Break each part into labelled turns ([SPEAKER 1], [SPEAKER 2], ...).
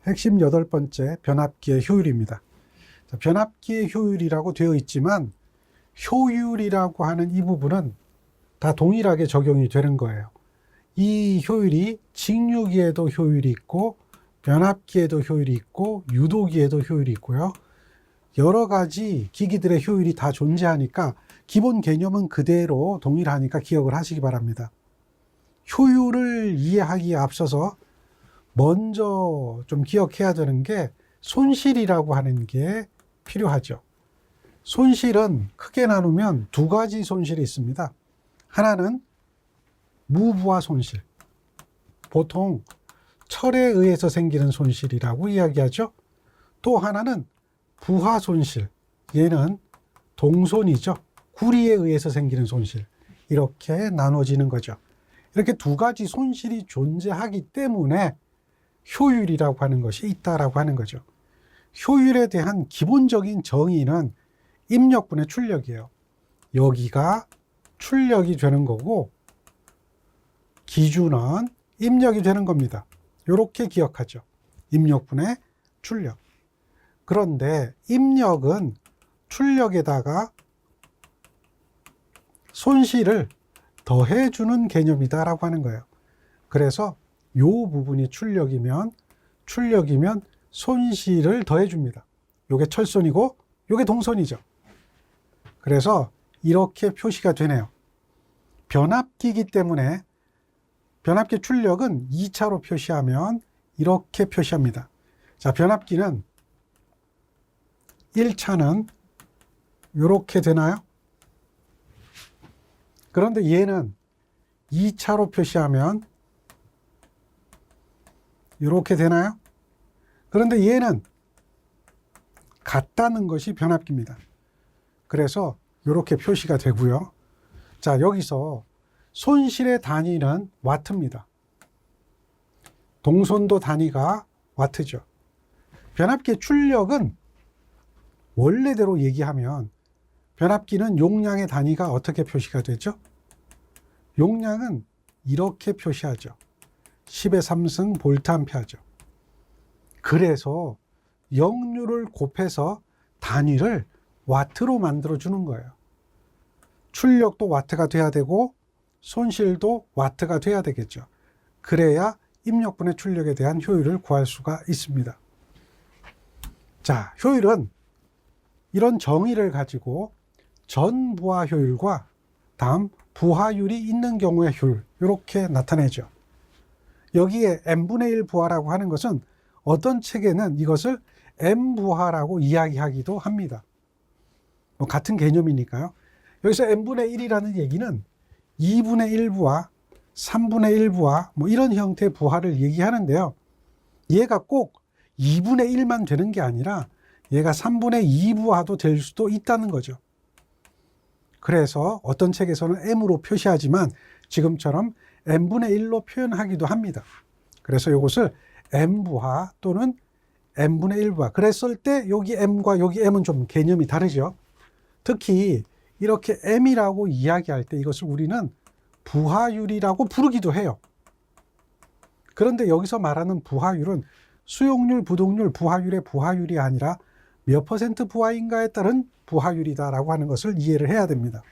[SPEAKER 1] 핵심 8번째, 변압기의 효율입니다. 자, 변압기의 효율이라고 되어 있지만 효율이라고 하는 이 부분은 다 동일하게 적용이 되는 거예요. 이 효율이 직류기에도 효율이 있고 변압기에도 효율이 있고 유도기에도 효율이 있고요. 여러 가지 기기들의 효율이 다 존재하니까 기본 개념은 그대로 동일하니까 기억을 하시기 바랍니다. 효율을 이해하기에 앞서서 먼저 좀 기억해야 되는 게 손실이라고 하는 게 필요하죠. 손실은 크게 나누면 두 가지 손실이 있습니다. 하나는 무부하 손실. 보통 철에 의해서 생기는 손실이라고 이야기하죠. 또 하나는 부하 손실. 얘는 동손이죠. 구리에 의해서 생기는 손실. 이렇게 나눠지는 거죠. 이렇게 두 가지 손실이 존재하기 때문에 효율이라고 하는 것이 있다라고 하는 거죠. 효율에 대한 기본적인 정의는 입력분의 출력이에요. 여기가 출력이 되는 거고 기준은 입력이 되는 겁니다. 이렇게 기억하죠. 입력분의 출력. 그런데 입력은 출력에다가 손실을 더해주는 개념이다라고 하는 거예요. 그래서 이 부분이 출력이면 손실을 더해줍니다. 이게 철손이고 이게 동손이죠. 그래서 이렇게 표시가 되네요. 변압기이기 때문에 변압기 출력은 2차로 표시하면 이렇게 표시합니다. 자, 변압기는 1차는 이렇게 되나요? 그런데 얘는 2차로 표시하면 이렇게 되나요? 그런데 얘는 같다는 것이 변압기입니다. 그래서 이렇게 표시가 되고요. 자, 여기서 손실의 단위는 와트입니다. 동손도 단위가 와트죠. 변압기의 출력은 원래대로 얘기하면 변압기는 용량의 단위가 어떻게 표시가 되죠? 용량은 이렇게 표시하죠. 10의 3승 볼트 암페어죠. 그래서 역류를 곱해서 단위를 와트로 만들어 주는 거예요. 출력도 와트가 돼야 되고 손실도 와트가 돼야 되겠죠. 그래야 입력분의 출력에 대한 효율을 구할 수가 있습니다. 자, 효율은 이런 정의를 가지고 전부하 효율과 다음 부하율이 있는 경우의 효율, 이렇게 나타내죠. 여기에 n분의 1 부하라고 하는 것은 어떤 책에는 이것을 n부하라고 이야기하기도 합니다. 같은 개념이니까요. 여기서 n분의 1이라는 얘기는 2분의 1부하, 3분의 1부하 이런 형태의 부하를 얘기하는데요. 얘가 꼭 2분의 1만 되는 게 아니라 얘가 3분의 2부하도 될 수도 있다는 거죠. 그래서 어떤 책에서는 m으로 표시하지만 지금처럼 n분의 1로 표현하기도 합니다. 그래서 이것을 m부하 또는 n분의 1부하. 그랬을 때 여기 m과 여기 m은 좀 개념이 다르죠. 특히 이렇게 m이라고 이야기할 때 이것을 우리는 부하율이라고 부르기도 해요. 그런데 여기서 말하는 부하율은 수용률, 부동률, 부하율의 부하율이 아니라 몇 퍼센트 부하인가에 따른 부하율이다라고 하는 것을 이해를 해야 됩니다.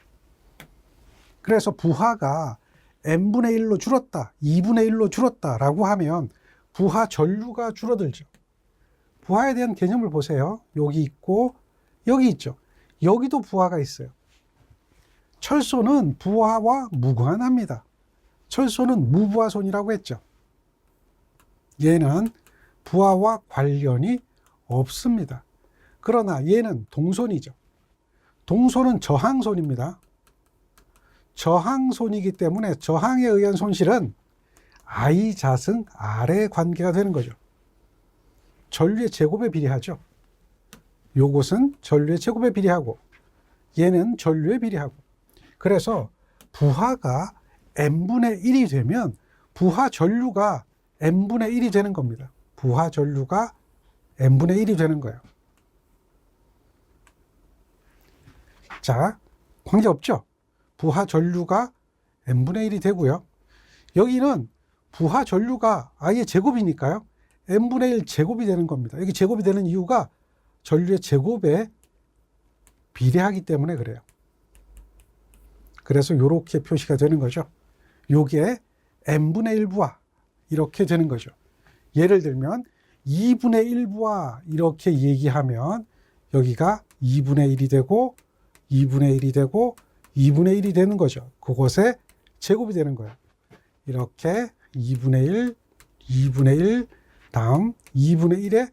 [SPEAKER 1] 그래서 부하가 n분의 1로 줄었다, 2분의 1로 줄었다라고 하면 부하 전류가 줄어들죠. 부하에 대한 개념을 보세요. 여기 있고 여기 있죠. 여기도 부하가 있어요. 철소는 부하와 무관합니다. 철소는 무부하손이라고 했죠. 얘는 부하와 관련이 없습니다. 그러나 얘는 동손이죠. 동손은 저항손입니다. 저항손이기 때문에 저항에 의한 손실은 I 자승 R의 관계가 되는 거죠. 전류의 제곱에 비례하죠. 요것은 전류의 제곱에 비례하고 얘는 전류에 비례하고. 그래서 부하가 n분의 1이 되면 부하 전류가 n분의 1이 되는 겁니다. 부하 전류가 n분의 1이 되는 거예요. 자, 관계없죠? 부하 전류가 n분의 1이 되고요. 여기는 부하 전류가 아예 제곱이니까요. n분의 1 제곱이 되는 겁니다. 여기 제곱이 되는 이유가 전류의 제곱에 비례하기 때문에 그래요. 그래서 이렇게 표시가 되는 거죠. 요게 n분의 1부하 이렇게 되는 거죠. 예를 들면 2분의 1부하 이렇게 얘기하면 여기가 2분의 1이 되고 2분의 1이 되고 2분의 1이 되는 거죠. 그곳에 제곱이 되는 거예요. 이렇게 2분의 1, 2분의 1, 다음 2분의 1의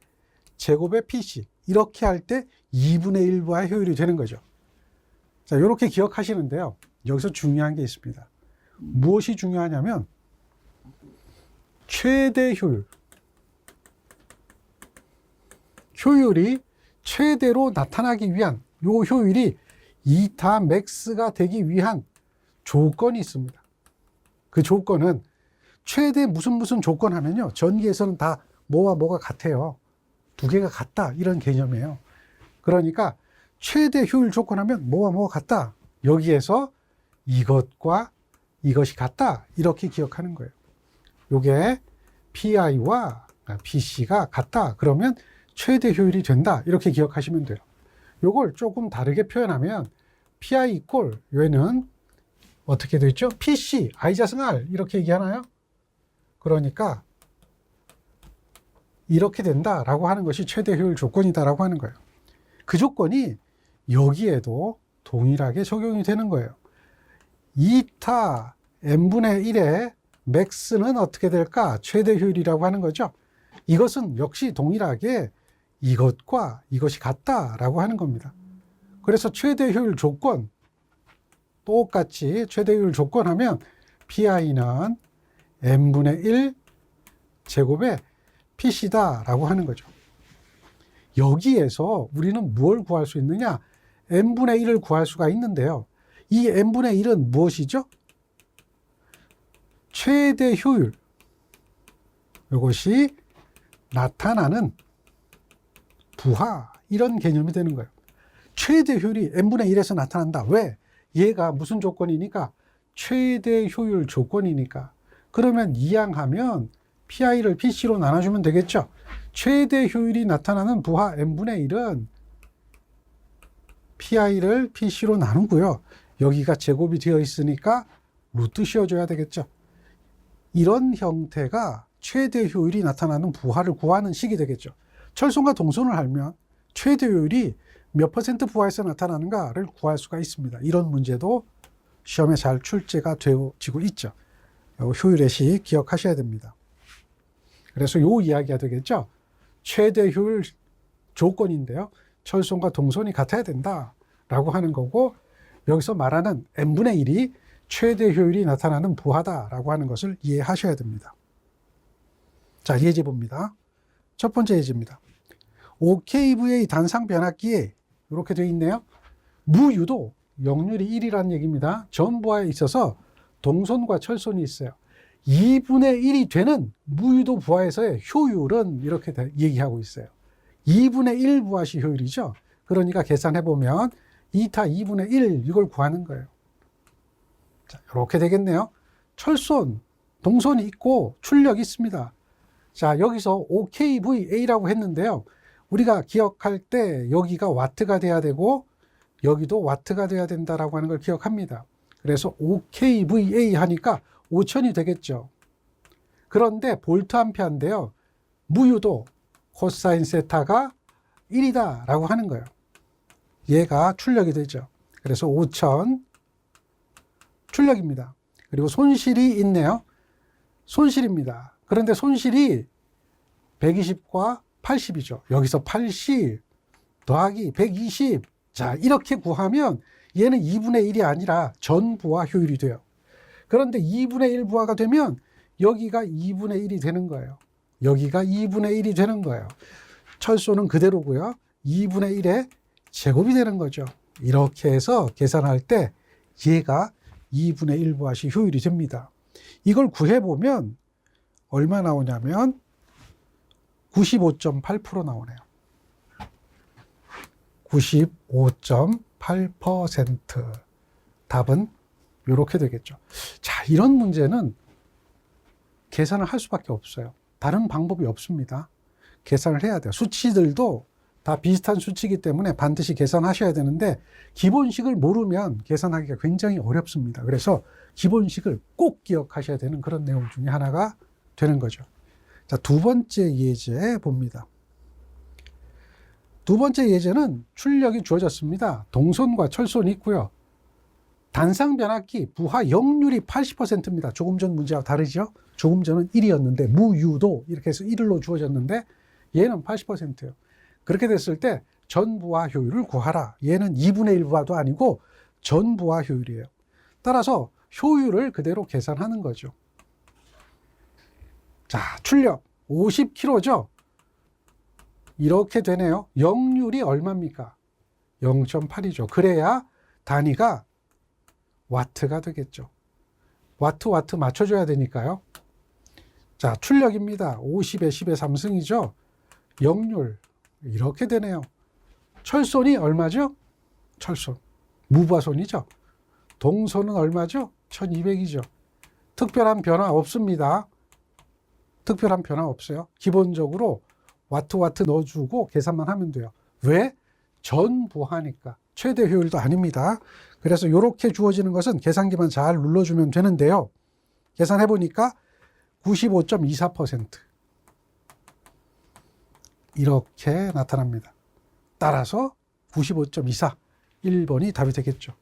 [SPEAKER 1] 제곱의 PC 이렇게 할 때 2분의 1부하 효율이 되는 거죠. 자, 이렇게 기억하시는데요. 여기서 중요한 게 있습니다. 무엇이 중요하냐면 최대 효율. 효율이 최대로 나타나기 위한 이 효율이 이타 맥스가 되기 위한 조건이 있습니다. 그 조건은 최대 무슨 조건 하면요. 전기에서는 다 뭐와 뭐가 같아요. 두 개가 같다 이런 개념이에요. 그러니까 최대 효율 조건 하면 뭐와 뭐가 같다. 여기에서 이것과 이것이 같다 이렇게 기억하는 거예요. 요게 PI와 PC가 같다 그러면 최대 효율이 된다 이렇게 기억하시면 돼요. 요걸 조금 다르게 표현하면 PI 이꼴 얘는 어떻게 되어 있죠? PC I-R 이렇게 얘기하나요? 그러니까 이렇게 된다라고 하는 것이 최대 효율 조건이다라고 하는 거예요. 그 조건이 여기에도 동일하게 적용이 되는 거예요. 이타 n분의 1의 맥스는 어떻게 될까? 최대 효율이라고 하는 거죠. 이것은 역시 동일하게 이것과 이것이 같다라고 하는 겁니다. 그래서 최대 효율 조건 똑같이 최대 효율 조건 하면 PI는 n분의 1 제곱의 PC다라고 하는 거죠. 여기에서 우리는 무엇을 구할 수 있느냐? n분의 1을 구할 수가 있는데요. 이 n분의 1은 무엇이죠? 최대 효율. 이것이 나타나는 부하 이런 개념이 되는 거예요. 최대 효율이 n분의 1에서 나타난다. 왜? 얘가 무슨 조건이니까? 최대 효율 조건이니까. 그러면 이항하면 PI를 PC로 나눠주면 되겠죠. 최대 효율이 나타나는 부하 n분의 1은 PI를 PC로 나누고요. 여기가 제곱이 되어 있으니까 루트 씌워줘야 되겠죠. 이런 형태가 최대 효율이 나타나는 부하를 구하는 식이 되겠죠. 철선과 동선을 알면 최대 효율이 몇 % 부하에서 나타나는가를 구할 수가 있습니다. 이런 문제도 시험에 잘 출제가 되어지고 있죠. 효율의 식 기억하셔야 됩니다. 그래서 요 이야기가 되겠죠. 최대 효율 조건인데요. 철선과 동선이 같아야 된다라고 하는 거고 여기서 말하는 n분의 1이 최대 효율이 나타나는 부하다라고 하는 것을 이해하셔야 됩니다. 자, 예제 봅니다. 첫 번째 예제입니다. OKVA 단상 변압기에 이렇게 되어 있네요. 무유도 역률이 1이라는 얘기입니다. 전부하에 있어서 동선과 철선이 있어요. 2분의 1이 되는 무유도 부하에서의 효율은 이렇게 얘기하고 있어요. 2분의 1 부하시 효율이죠. 그러니까 계산해보면 이타 2분의 1 이걸 구하는 거예요. 자, 이렇게 되겠네요. 철선, 동선이 있고 출력이 있습니다. 자, 여기서 OKVA라고 했는데요. 우리가 기억할 때 여기가 와트가 돼야 되고 여기도 와트가 돼야 된다라고 하는 걸 기억합니다. 그래서 OKVA 하니까 5000이 되겠죠. 그런데 볼트 암페어인데요. 무유도 코사인 세타가 1이다 라고 하는 거예요. 얘가 출력이 되죠. 그래서 5000 출력입니다. 그리고 손실이 있네요. 손실입니다. 그런데 손실이 120과 80이죠. 여기서 80 더하기 120. 자, 이렇게 구하면 얘는 2분의 1이 아니라 전부하 효율이 돼요. 그런데 2분의 1 부하가 되면 여기가 2분의 1이 되는 거예요. 여기가 2분의 1이 되는 거예요. 철소는 그대로고요. 2분의 1의 제곱이 되는 거죠. 이렇게 해서 계산할 때 얘가 2분의 1 부하시 효율이 됩니다. 이걸 구해보면 얼마 나오냐면 95.8% 나오네요. 95.8%. 답은 이렇게 되겠죠. 자, 이런 문제는 계산을 할 수밖에 없어요. 다른 방법이 없습니다. 계산을 해야 돼요. 수치들도 다 비슷한 수치이기 때문에 반드시 계산하셔야 되는데 기본식을 모르면 계산하기가 굉장히 어렵습니다. 그래서 기본식을 꼭 기억하셔야 되는 그런 내용 중에 하나가 되는 거죠. 자, 두 번째 예제 봅니다. 두 번째 예제는 출력이 주어졌습니다. 동선과 철선이 있고요. 단상 변압기 부하 역률이 80%입니다. 조금 전 문제와 다르죠? 조금 전은 1이었는데 무유도 이렇게 해서 1로 주어졌는데 얘는 80%예요. 그렇게 됐을 때 전부하 효율을 구하라. 얘는 2분의 1부하도 아니고 전부하 효율이에요. 따라서 효율을 그대로 계산하는 거죠. 자, 출력 50kg죠. 이렇게 되네요. 역률이 얼마입니까? 0.8이죠. 그래야 단위가 와트가 되겠죠. 와트 맞춰줘야 되니까요. 자, 출력입니다. 50에 10의 3승이죠. 역률 이렇게 되네요. 철선이 얼마죠? 철선 무부하선이죠. 동선은 얼마죠? 1200이죠. 특별한 변화 없습니다. 특별한 변화 없어요. 기본적으로 와트 넣어주고 계산만 하면 돼요. 왜? 전부하니까. 최대 효율도 아닙니다. 그래서 이렇게 주어지는 것은 계산기만 잘 눌러주면 되는데요. 계산해보니까 95.24% 이렇게 나타납니다. 따라서 95.24 1번이 답이 되겠죠.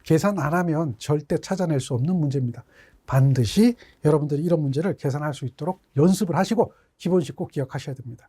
[SPEAKER 1] 계산 안 하면 절대 찾아낼 수 없는 문제입니다. 반드시 여러분들이 이런 문제를 계산할 수 있도록 연습을 하시고 기본식 꼭 기억하셔야 됩니다.